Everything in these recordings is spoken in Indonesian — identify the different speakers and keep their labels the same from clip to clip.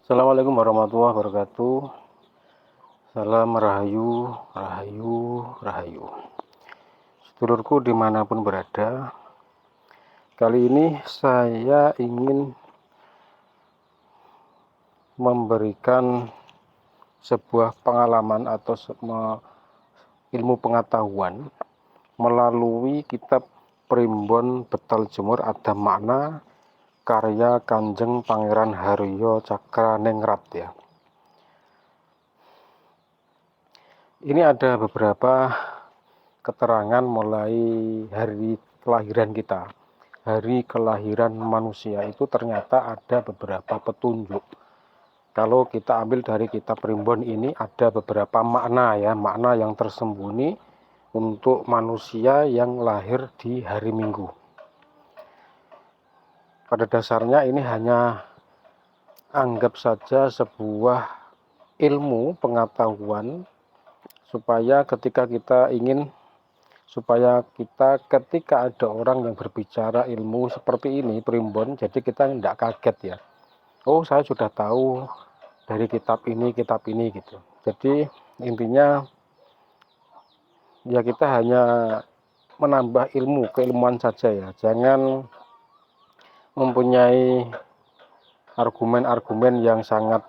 Speaker 1: Assalamualaikum warahmatullahi wabarakatuh. Salam rahayu, rahayu, rahayu. Sedulurku dimanapun berada, kali ini saya ingin memberikan sebuah pengalaman atau ilmu pengetahuan melalui kitab Primbon Betal Jemur Ada Makna karya Kanjeng Pangeran Haryo Cakraningrat ya. Ini ada beberapa keterangan mulai hari kelahiran kita. Hari kelahiran manusia itu ternyata ada beberapa petunjuk. Kalau kita ambil dari kitab Primbon ini ada beberapa makna ya, makna yang tersembunyi untuk manusia yang lahir di hari Minggu. Pada dasarnya ini hanya anggap saja sebuah ilmu pengetahuan supaya ketika ada orang yang berbicara ilmu seperti ini Primbon, jadi kita tidak kaget ya. Oh, saya sudah tahu dari kitab ini gitu. Jadi intinya ya kita hanya menambah keilmuan saja ya. Jangan mempunyai argumen-argumen yang sangat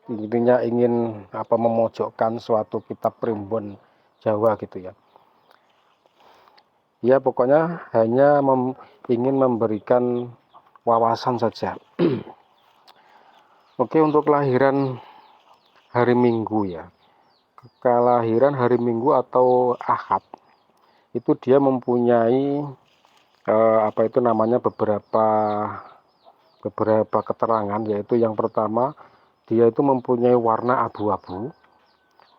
Speaker 1: intinya ingin memojokkan suatu kitab Primbon Jawa gitu ya. Ya pokoknya hanya ingin memberikan wawasan saja. Oke, untuk kelahiran hari Minggu ya. Kelahiran hari Minggu atau Ahad itu dia mempunyai beberapa keterangan, yaitu yang pertama dia itu mempunyai warna abu-abu.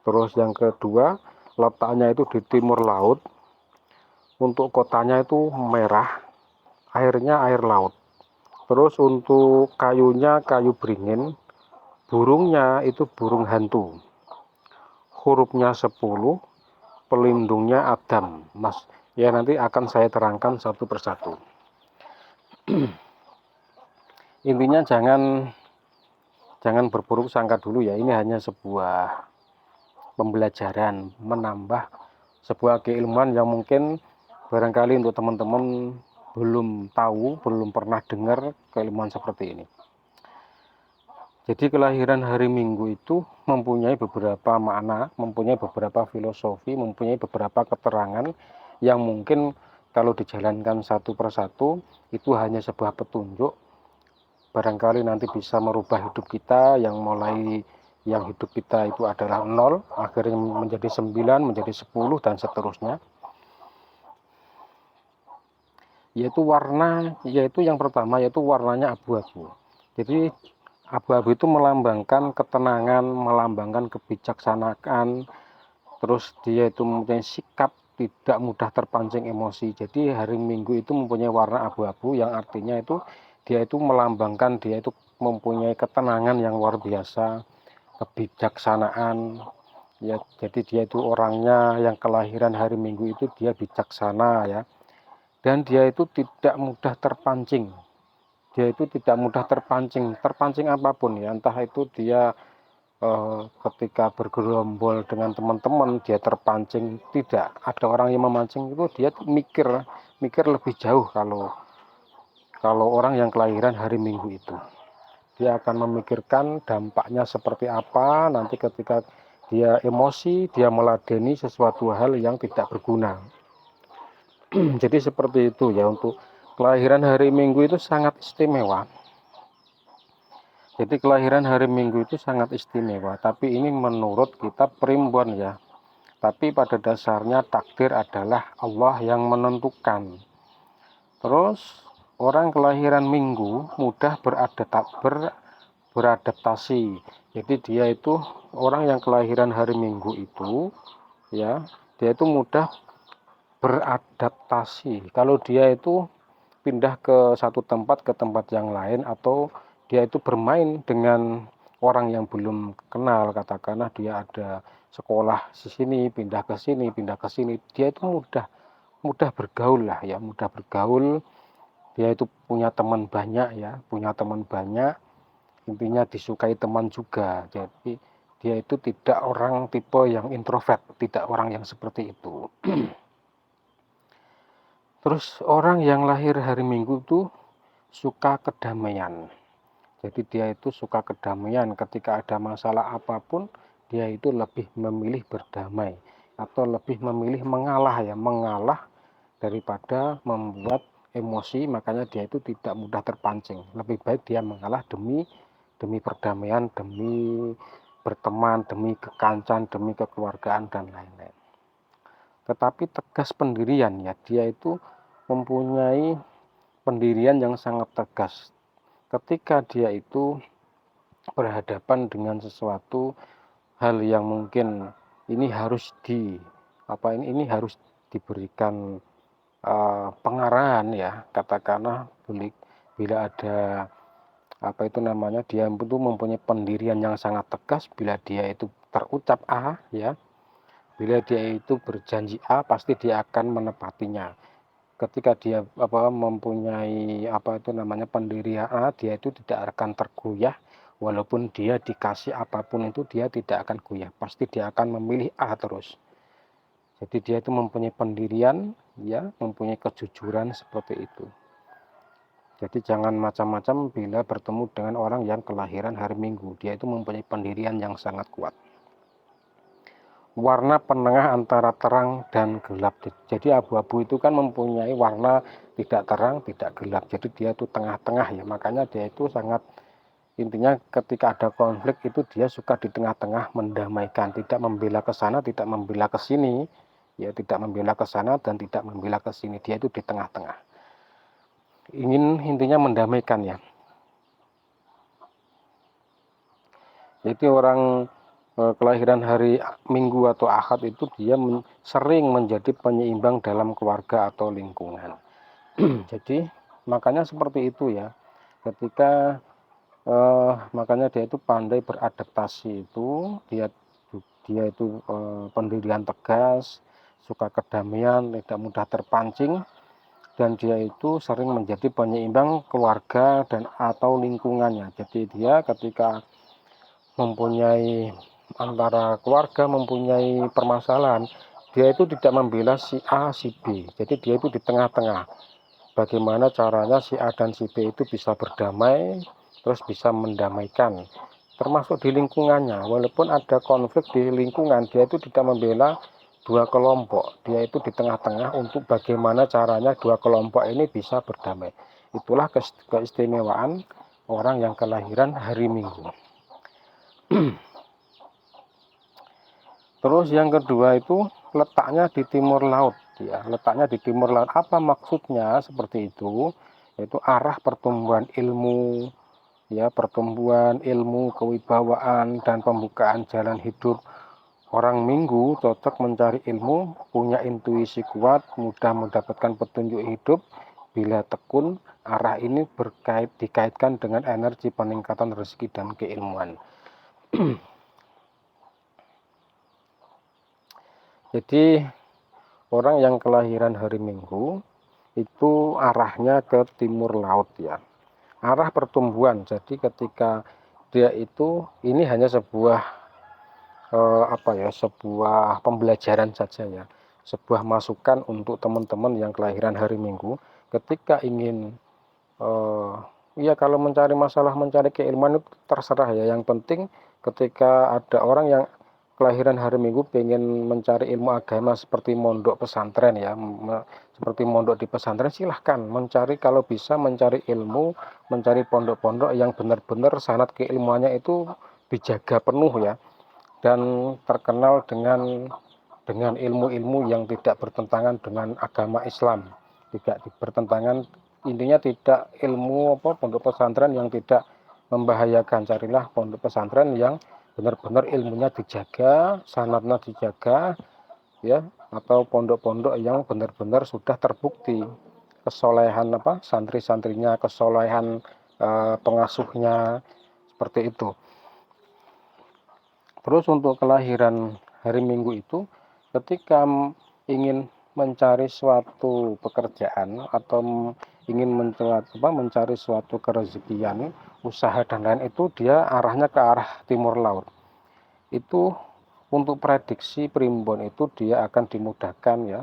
Speaker 1: Terus yang kedua, letaknya itu di timur laut. Untuk kotanya itu merah, airnya air laut. Terus untuk kayunya kayu beringin, burungnya itu burung hantu. Hurufnya 10, pelindungnya Adam. Mas, ya nanti akan saya terangkan satu persatu. Intinya jangan berburuk sangka dulu ya. Ini hanya sebuah pembelajaran, menambah sebuah keilmuan yang mungkin barangkali untuk teman-teman belum tahu, belum pernah dengar keilmuan seperti ini. Jadi kelahiran hari Minggu itu mempunyai beberapa makna, mempunyai beberapa filosofi, mempunyai beberapa keterangan yang mungkin kalau dijalankan satu persatu itu hanya sebuah petunjuk. Barangkali nanti bisa merubah hidup kita yang hidup kita itu adalah 0, akhirnya menjadi 9, menjadi 10 dan seterusnya. Yaitu yang pertama yaitu warnanya abu-abu. Jadi abu-abu itu melambangkan ketenangan, melambangkan kebijaksanaan. Terus dia itu mempunyai sikap tidak mudah terpancing emosi. Jadi hari Minggu itu mempunyai warna abu-abu yang artinya itu dia itu melambangkan, dia itu mempunyai ketenangan yang luar biasa, kebijaksanaan. Ya, jadi dia itu orangnya yang kelahiran hari Minggu itu dia bijaksana ya. Dan dia itu tidak mudah terpancing. Terpancing apapun ya, entah itu dia ketika bergerombol dengan teman-teman dia terpancing, tidak. Ada orang yang memancing itu dia mikir lebih jauh. Kalau orang yang kelahiran hari Minggu itu, dia akan memikirkan dampaknya seperti apa nanti ketika dia emosi, dia meladeni sesuatu hal yang tidak berguna. Jadi seperti itu ya, untuk kelahiran hari Minggu itu sangat istimewa. Jadi kelahiran hari Minggu itu sangat istimewa, tapi ini menurut kitab Primbon ya. Tapi pada dasarnya takdir adalah Allah yang menentukan. Terus orang kelahiran Minggu mudah beradaptasi. Jadi dia itu orang yang kelahiran hari Minggu itu ya, dia itu mudah beradaptasi. Kalau dia itu pindah ke satu tempat ke tempat yang lain, atau dia itu bermain dengan orang yang belum kenal, katakanlah dia ada sekolah di sini, pindah ke sini, dia itu mudah bergaul lah ya, mudah bergaul dia itu punya teman banyak ya, punya teman banyak, intinya disukai teman juga. Jadi dia itu tidak orang tipe yang introvert, tidak orang yang seperti itu. Terus orang yang lahir hari Minggu itu suka kedamaian. Jadi dia itu suka kedamaian, ketika ada masalah apapun dia itu lebih memilih berdamai atau lebih memilih mengalah daripada membuat emosi. Makanya dia itu tidak mudah terpancing, lebih baik dia mengalah demi perdamaian, demi berteman, demi kekancan, demi kekeluargaan dan lain-lain. Tetapi tegas pendirian ya, dia itu mempunyai pendirian yang sangat tegas. Ketika dia itu berhadapan dengan sesuatu hal yang mungkin ini harus ini harus diberikan pengarahan ya, katakanlah bila ada dia itu mempunyai pendirian yang sangat tegas. Bila dia itu terucap A ya, bila dia itu berjanji A pasti dia akan menepatinya. Ketika dia mempunyai pendirian A, dia itu tidak akan tergoyah, walaupun dia dikasih apapun itu dia tidak akan goyah, pasti dia akan memilih A terus. Jadi dia itu mempunyai pendirian ya, mempunyai kejujuran seperti itu. Jadi jangan macam-macam bila bertemu dengan orang yang kelahiran hari Minggu, dia itu mempunyai pendirian yang sangat kuat. Warna penengah antara terang dan gelap. Jadi abu-abu itu kan mempunyai warna tidak terang, tidak gelap. Jadi dia itu tengah-tengah ya. Makanya dia itu sangat, intinya ketika ada konflik itu dia suka di tengah-tengah mendamaikan, tidak membela ke sana, tidak membela ke sini, ya tidak membela ke sana dan tidak membela ke sini. Dia itu di tengah-tengah. Ingin intinya mendamaikan ya. Jadi orang kelahiran hari Minggu atau Ahad itu dia sering menjadi penyeimbang dalam keluarga atau lingkungan. Jadi makanya seperti itu ya, ketika makanya dia itu pandai beradaptasi, itu dia itu pendirian tegas, suka kedamaian, tidak mudah terpancing, dan dia itu sering menjadi penyeimbang keluarga dan atau lingkungannya. Jadi dia ketika mempunyai antara keluarga mempunyai permasalahan, dia itu tidak membela si A si B, jadi dia itu di tengah-tengah. Bagaimana caranya si A dan si B itu bisa berdamai, terus bisa mendamaikan, termasuk di lingkungannya. Walaupun ada konflik di lingkungan, dia itu tidak membela dua kelompok, dia itu di tengah-tengah untuk bagaimana caranya dua kelompok ini bisa berdamai. Itulah keistimewaan orang yang kelahiran hari Minggu. Terus yang kedua itu letaknya di timur laut ya, letaknya di timur laut. Apa maksudnya seperti itu? Yaitu arah pertumbuhan ilmu ya, pertumbuhan ilmu, kewibawaan dan pembukaan jalan hidup. Orang Minggu cocok mencari ilmu, punya intuisi kuat, mudah mendapatkan petunjuk hidup. Bila tekun, arah ini dikaitkan dengan energi peningkatan rezeki dan keilmuan. Jadi orang yang kelahiran hari Minggu itu arahnya ke timur laut ya, arah pertumbuhan. Jadi ketika dia itu, ini hanya sebuah sebuah pembelajaran saja ya, sebuah masukan untuk teman-teman yang kelahiran hari Minggu ketika ingin ya kalau mencari masalah, mencari keilmuan itu terserah ya. Yang penting ketika ada orang yang kelahiran hari Minggu pengen mencari ilmu agama seperti mondok pesantren ya, seperti mondok di pesantren, silahkan mencari. Kalau bisa mencari ilmu, mencari pondok-pondok yang benar-benar sanad keilmuannya itu dijaga penuh ya, dan terkenal dengan ilmu-ilmu yang tidak bertentangan dengan agama Islam, tidak bertentangan, intinya tidak ilmu pondok pesantren yang tidak membahayakan. Carilah pondok pesantren yang benar-benar ilmunya dijaga, sanadnya dijaga ya, atau pondok-pondok yang benar-benar sudah terbukti kesolehan santri-santrinya, kesolehan pengasuhnya, seperti itu. Terus untuk kelahiran hari Minggu itu, ketika ingin mencari suatu pekerjaan atau ingin mencari suatu kerezekian, usaha dan lain itu dia arahnya ke arah timur laut. Itu untuk prediksi primbon itu dia akan dimudahkan ya,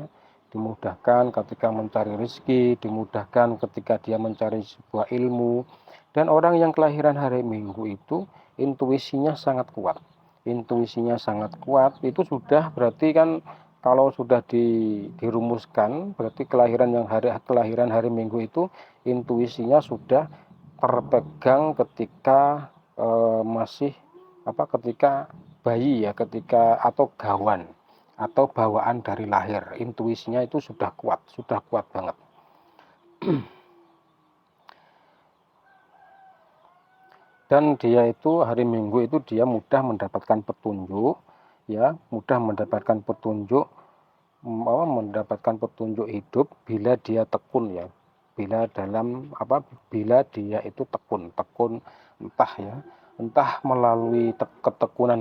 Speaker 1: dimudahkan ketika mencari rezeki, dimudahkan ketika dia mencari sebuah ilmu. Dan orang yang kelahiran hari Minggu itu intuisinya sangat kuat. Intuisinya sangat kuat itu sudah berarti kan, kalau sudah dirumuskan berarti kelahiran hari Minggu itu intuisinya sudah terpegang ketika masih ketika bayi ya, ketika atau gawan atau bawaan dari lahir, intuisinya itu sudah kuat banget. Dan dia itu hari Minggu itu dia mudah mendapatkan petunjuk ya, mudah mendapatkan petunjuk hidup bila dia tekun ya, bila dia itu tekun entah melalui ketekunan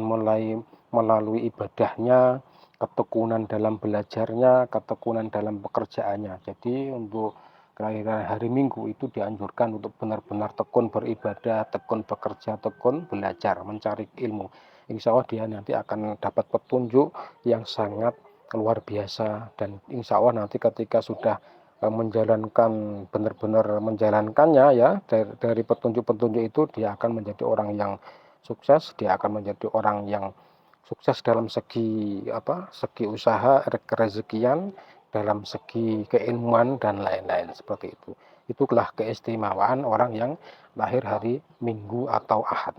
Speaker 1: melalui ibadahnya, ketekunan dalam belajarnya, ketekunan dalam pekerjaannya. Jadi untuk kelahiran hari Minggu itu dianjurkan untuk benar-benar tekun beribadah, tekun bekerja, tekun belajar, mencari ilmu. Insya Allah dia nanti akan dapat petunjuk yang sangat luar biasa, dan insya Allah nanti ketika sudah menjalankan, benar-benar menjalankannya ya, dari petunjuk-petunjuk itu dia akan menjadi orang yang sukses, dia akan menjadi orang yang sukses dalam segi segi usaha, kerezekian, dalam segi keilmuan dan lain-lain seperti itu. Itulah keistimewaan orang yang lahir hari Minggu atau Ahad.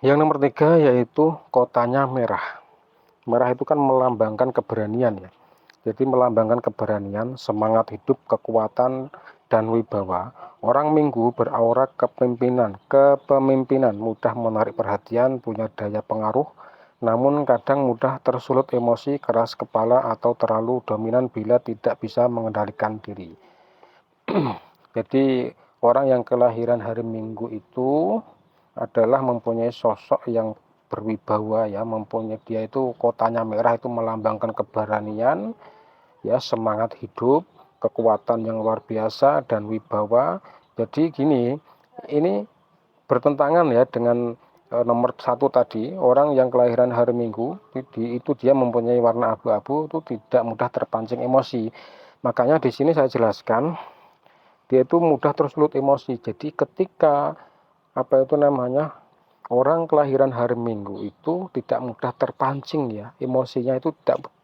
Speaker 1: Yang nomor 3 yaitu kotanya merah. Merah itu kan melambangkan keberanian ya. Jadi melambangkan keberanian, semangat hidup, kekuatan, dan wibawa. Orang Minggu beraura kepemimpinan, mudah menarik perhatian, punya daya pengaruh, namun kadang mudah tersulut emosi, keras kepala, atau terlalu dominan bila tidak bisa mengendalikan diri. Jadi orang yang kelahiran hari Minggu itu adalah mempunyai sosok yang berwibawa ya, mempunyai, dia itu kotanya merah itu melambangkan keberanian ya, semangat hidup, kekuatan yang luar biasa, dan wibawa. Jadi gini, ini bertentangan ya dengan nomor 1 tadi, orang yang kelahiran hari Minggu itu dia mempunyai warna abu-abu, itu tidak mudah terpancing emosi. Makanya di sini saya jelaskan, dia itu mudah tersulut emosi. Jadi ketika orang kelahiran hari Minggu itu tidak mudah terpancing ya, emosinya itu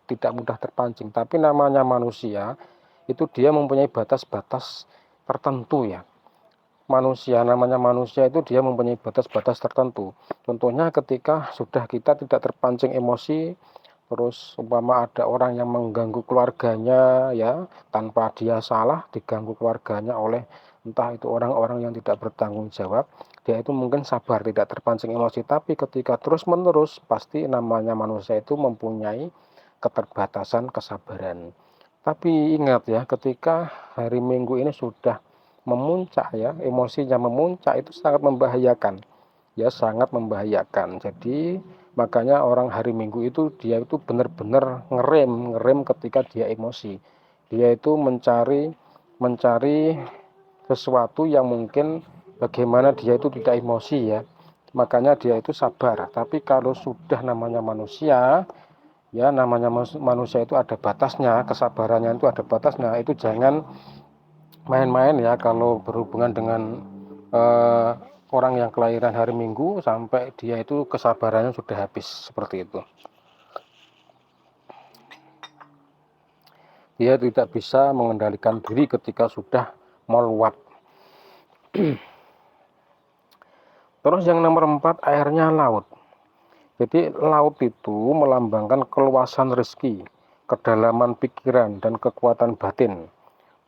Speaker 1: tidak mudah terpancing. Tapi namanya manusia itu dia mempunyai batas-batas tertentu ya. Namanya manusia itu dia mempunyai batas-batas tertentu. Contohnya ketika sudah kita tidak terpancing emosi, terus umpama ada orang yang mengganggu keluarganya ya, tanpa dia salah diganggu keluarganya oleh entah itu orang-orang yang tidak bertanggung jawab, dia itu mungkin sabar, tidak terpancing emosi. Tapi ketika terus-menerus, pasti namanya manusia itu mempunyai keterbatasan kesabaran. Tapi ingat ya, ketika hari Minggu ini sudah memuncak ya, emosinya memuncak, itu sangat membahayakan ya, sangat membahayakan. Jadi makanya orang hari Minggu itu dia itu benar-benar ngerem ketika dia emosi. Dia itu mencari sesuatu yang mungkin bagaimana dia itu tidak emosi ya, makanya dia itu sabar. Tapi kalau sudah namanya manusia ya, namanya manusia itu ada batasnya, kesabarannya itu ada batasnya. Itu jangan main-main ya kalau berhubungan dengan orang yang kelahiran hari Minggu sampai dia itu kesabarannya sudah habis seperti itu. Dia tidak bisa mengendalikan diri ketika sudah meluap. Terus yang nomor 4, airnya laut. Jadi laut itu melambangkan keluasan rezeki, kedalaman pikiran, dan kekuatan batin.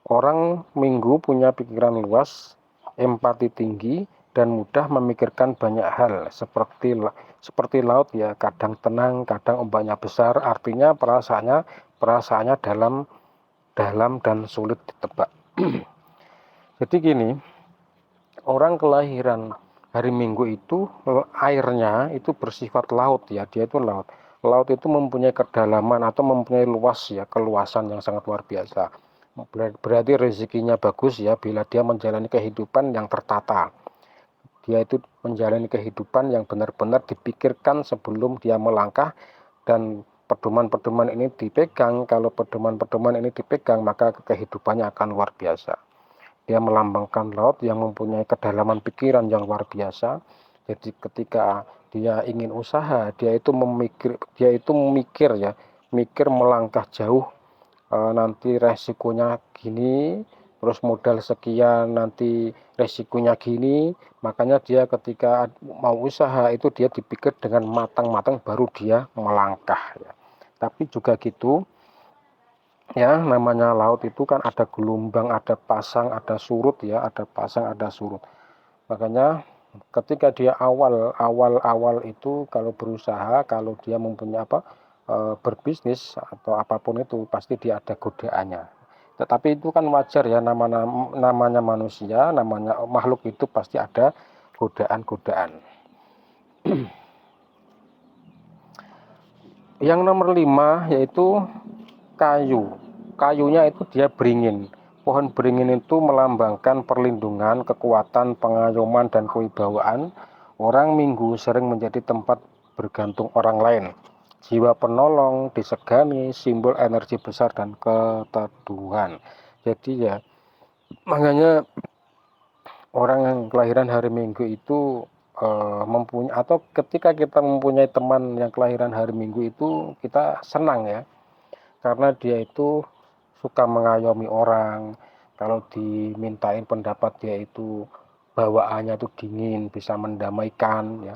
Speaker 1: Orang Minggu punya pikiran luas, empati tinggi, dan mudah memikirkan banyak hal, seperti laut ya, kadang tenang, kadang ombaknya besar. Artinya perasaannya dalam dan sulit ditebak. Jadi gini, orang kelahiran hari Minggu itu airnya itu bersifat laut ya, dia itu laut. Laut itu mempunyai kedalaman atau mempunyai luas ya, keluasan yang sangat luar biasa. berarti rezekinya bagus ya bila dia menjalani kehidupan yang tertata. Dia itu menjalani kehidupan yang benar-benar dipikirkan sebelum dia melangkah, dan pedoman-pedoman ini dipegang. Kalau pedoman-pedoman ini dipegang, maka kehidupannya akan luar biasa. Dia melambangkan laut yang mempunyai kedalaman pikiran yang luar biasa. Jadi ketika dia ingin usaha, dia itu mikir ya, mikir melangkah jauh. Nanti resikonya gini, terus modal sekian, nanti resikonya gini. Makanya dia ketika mau usaha itu dia dipikir dengan matang-matang baru dia melangkah ya. Tapi juga gitu ya, namanya laut itu kan ada gelombang, ada pasang, ada surut ya, ada pasang, ada surut. Makanya ketika dia awal itu kalau berusaha, kalau dia mempunyai berbisnis atau apapun itu, pasti dia ada godaannya. Tetapi itu kan wajar ya, namanya manusia, namanya makhluk itu pasti ada godaan-godaan. Yang nomor 5 yaitu kayu. Kayunya itu dia beringin. Pohon beringin itu melambangkan perlindungan, kekuatan, pengayoman, dan kewibawaan. Orang Minggu sering menjadi tempat bergantung orang lain. Jiwa penolong, disegani, simbol energi besar dan keteduhan. Jadi ya, makanya orang yang kelahiran hari Minggu itu mempunyai, atau ketika kita mempunyai teman yang kelahiran hari Minggu itu kita senang ya, karena dia itu suka mengayomi orang. Kalau dimintain pendapat, dia itu bawaannya itu dingin, bisa mendamaikan ya.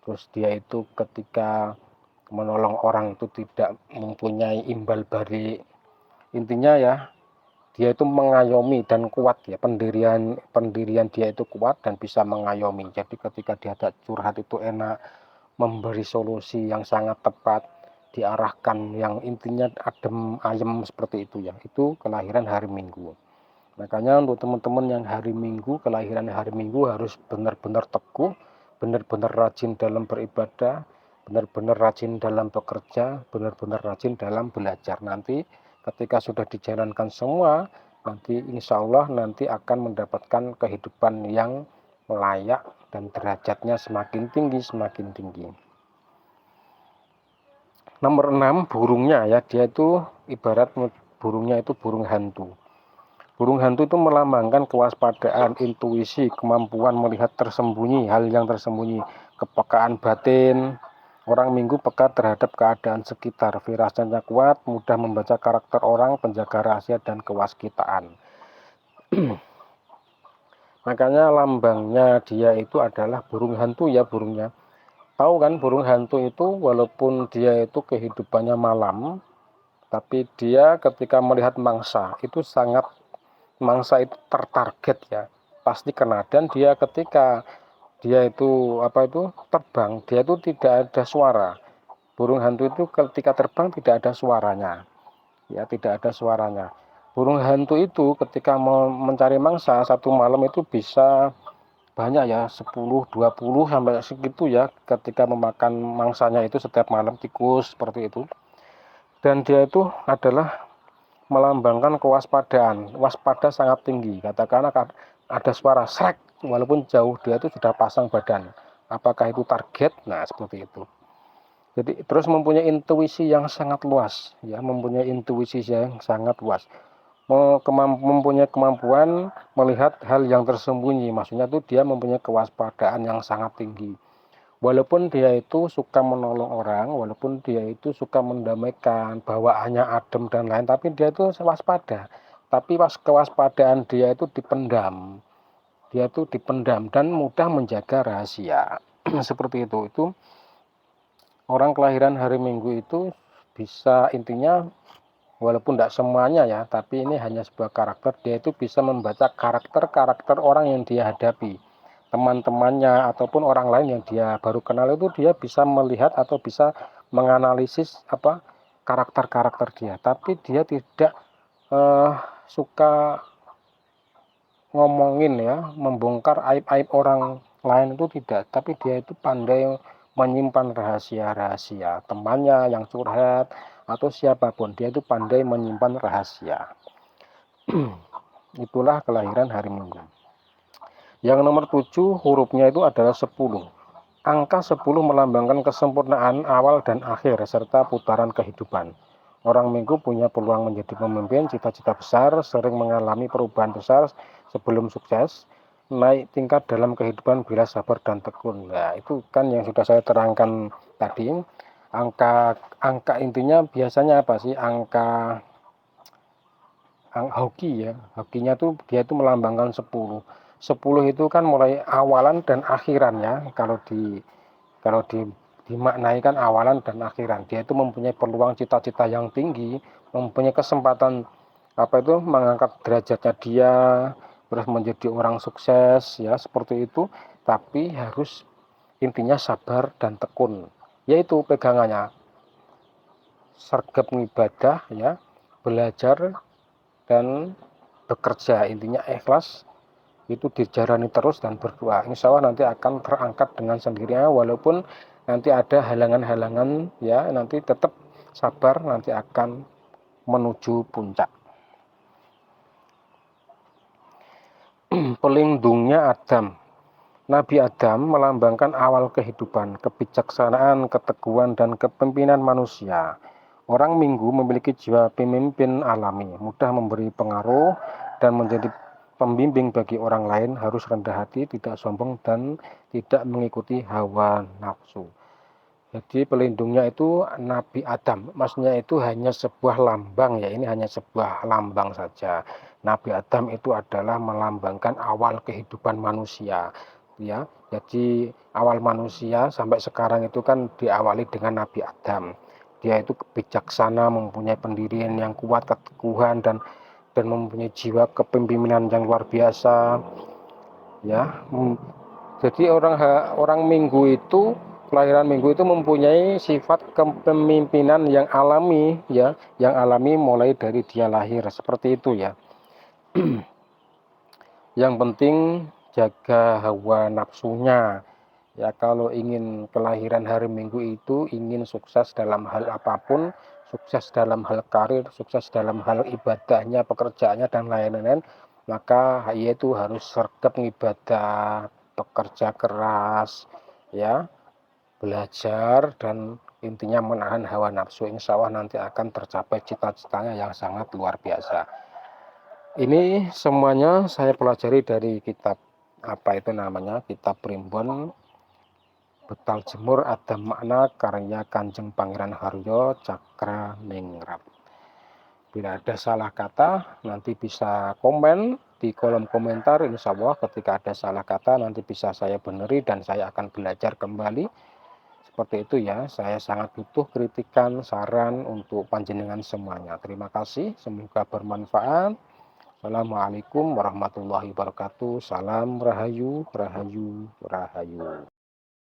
Speaker 1: Terus dia itu ketika menolong orang itu tidak mempunyai imbal balik. Intinya ya, dia itu mengayomi dan kuat ya, pendirian dia itu kuat dan bisa mengayomi. Jadi ketika dia ada curhat itu enak, memberi solusi yang sangat tepat, diarahkan yang intinya adem ayem seperti itu ya. Itu kelahiran hari Minggu. Makanya untuk teman-teman yang hari Minggu, kelahiran hari Minggu harus benar-benar teguh, benar-benar rajin dalam beribadah, benar-benar rajin dalam bekerja, benar-benar rajin dalam belajar. Nanti ketika sudah dijalankan semua, nanti insya Allah nanti akan mendapatkan kehidupan yang layak dan derajatnya semakin tinggi, semakin tinggi. Nomor 6, burungnya ya, dia itu ibarat burungnya itu burung hantu. Burung hantu itu melambangkan kewaspadaan, intuisi, kemampuan melihat tersembunyi, hal yang tersembunyi, kepekaan batin. Orang Minggu peka terhadap keadaan sekitar, firasatnya kuat, mudah membaca karakter orang, penjaga rahasia, dan kewaskitaan. Makanya lambangnya dia itu adalah burung hantu ya, burungnya. Tahu kan, burung hantu itu walaupun dia itu kehidupannya malam, tapi dia ketika melihat mangsa itu mangsa itu tertarget ya, pasti kena. Dan dia ketika dia itu terbang, dia itu tidak ada suara. Burung hantu itu ketika terbang tidak ada suaranya ya, tidak ada suaranya. Burung hantu itu ketika mau mencari mangsa satu malam itu bisa banyak ya, 10, 20 sampai segitu ya, ketika memakan mangsanya itu setiap malam, tikus seperti itu. Dan dia itu adalah melambangkan kewaspadaan, waspada sangat tinggi. Katakanlah ada suara srek, walaupun jauh dia itu sudah pasang badan. Apakah itu target? Nah, seperti itu. Jadi terus mempunyai intuisi yang sangat luas, ya, mempunyai intuisi yang sangat luas. Mempunyai kemampuan melihat hal yang tersembunyi, maksudnya itu dia mempunyai kewaspadaan yang sangat tinggi. Walaupun dia itu suka menolong orang, walaupun dia itu suka mendamaikan, bawaannya adem dan lain, tapi dia itu waspada. Tapi kewaspadaan dia itu dipendam. Dia itu dipendam dan mudah menjaga rahasia. Seperti itu. Itu orang kelahiran hari Minggu itu bisa, intinya walaupun tidak semuanya ya, tapi ini hanya sebuah karakter. Dia itu bisa membaca karakter orang yang dia hadapi, teman-temannya ataupun orang lain yang dia baru kenal itu, dia bisa melihat atau bisa menganalisis karakter-karakter dia. Tapi dia tidak suka ngomongin ya, membongkar aib-aib orang lain itu tidak. Tapi dia itu pandai menyimpan rahasia-rahasia temannya yang curhat atau siapapun, dia itu pandai menyimpan rahasia. Itulah kelahiran hari Minggu. Yang nomor 7 hurufnya itu adalah 10. Angka 10 melambangkan kesempurnaan awal dan akhir serta putaran kehidupan. Orang Minggu punya peluang menjadi pemimpin, cita-cita besar, sering mengalami perubahan besar sebelum sukses, naik tingkat dalam kehidupan bila sabar dan tekun. Nah, itu kan yang sudah saya terangkan tadi. Angka intinya biasanya apa sih? Angka hoki ya. Hokinya tuh dia itu melambangkan 10. 10 itu kan mulai awalan dan akhiran ya. Kalau dimaknai kan awalan dan akhiran. Dia itu mempunyai peluang cita-cita yang tinggi, mempunyai kesempatan mengangkat derajatnya dia, terus menjadi orang sukses ya, seperti itu. Tapi harus intinya sabar dan tekun. Yaitu pegangannya sergap ibadah ya, belajar dan bekerja, intinya ikhlas itu dijalani terus dan berdoa. Insya Allah nanti akan terangkat dengan sendirinya, walaupun nanti ada halangan-halangan ya, nanti tetap sabar, nanti akan menuju puncak. Pelindungnya Adam. Nabi Adam melambangkan awal kehidupan, kebijaksanaan, keteguhan, dan kepemimpinan manusia. Orang Minggu memiliki jiwa pemimpin alami, mudah memberi pengaruh dan menjadi pembimbing bagi orang lain, harus rendah hati, tidak sombong, dan tidak mengikuti hawa nafsu. Jadi pelindungnya itu Nabi Adam, maksudnya itu hanya sebuah lambang ya, ini hanya sebuah lambang saja. Nabi Adam itu adalah melambangkan awal kehidupan manusia ya. Jadi awal manusia sampai sekarang itu kan diawali dengan Nabi Adam. Dia itu bijaksana, mempunyai pendirian yang kuat, keteguhan, dan mempunyai jiwa kepemimpinan yang luar biasa ya. Jadi orang Minggu itu, kelahiran Minggu itu mempunyai sifat kepemimpinan yang alami ya, yang alami mulai dari dia lahir, seperti itu ya. Yang penting jaga hawa nafsunya ya. Kalau ingin kelahiran hari Minggu itu ingin sukses dalam hal apapun, sukses dalam hal karir, sukses dalam hal ibadahnya, pekerjaannya, dan lain-lain, maka ia itu harus sergap ibadah, bekerja keras ya, belajar, dan intinya menahan hawa nafsu. Insya Allah nanti akan tercapai cita-citanya yang sangat luar biasa. Ini semuanya saya pelajari dari kitab kitab Primbon Betal Jemur Ada Makna, karya Kanjeng Pangeran Haryo Cakraningrat. Bila ada salah kata nanti bisa komen di kolom komentar. Insya Allah ketika ada salah kata nanti bisa saya beneri dan saya akan belajar kembali. Seperti itu ya, saya sangat butuh kritikan, saran untuk panjenengan semuanya. Terima kasih, semoga bermanfaat. Assalamualaikum warahmatullahi wabarakatuh. Salam Rahayu, Rahayu, Rahayu.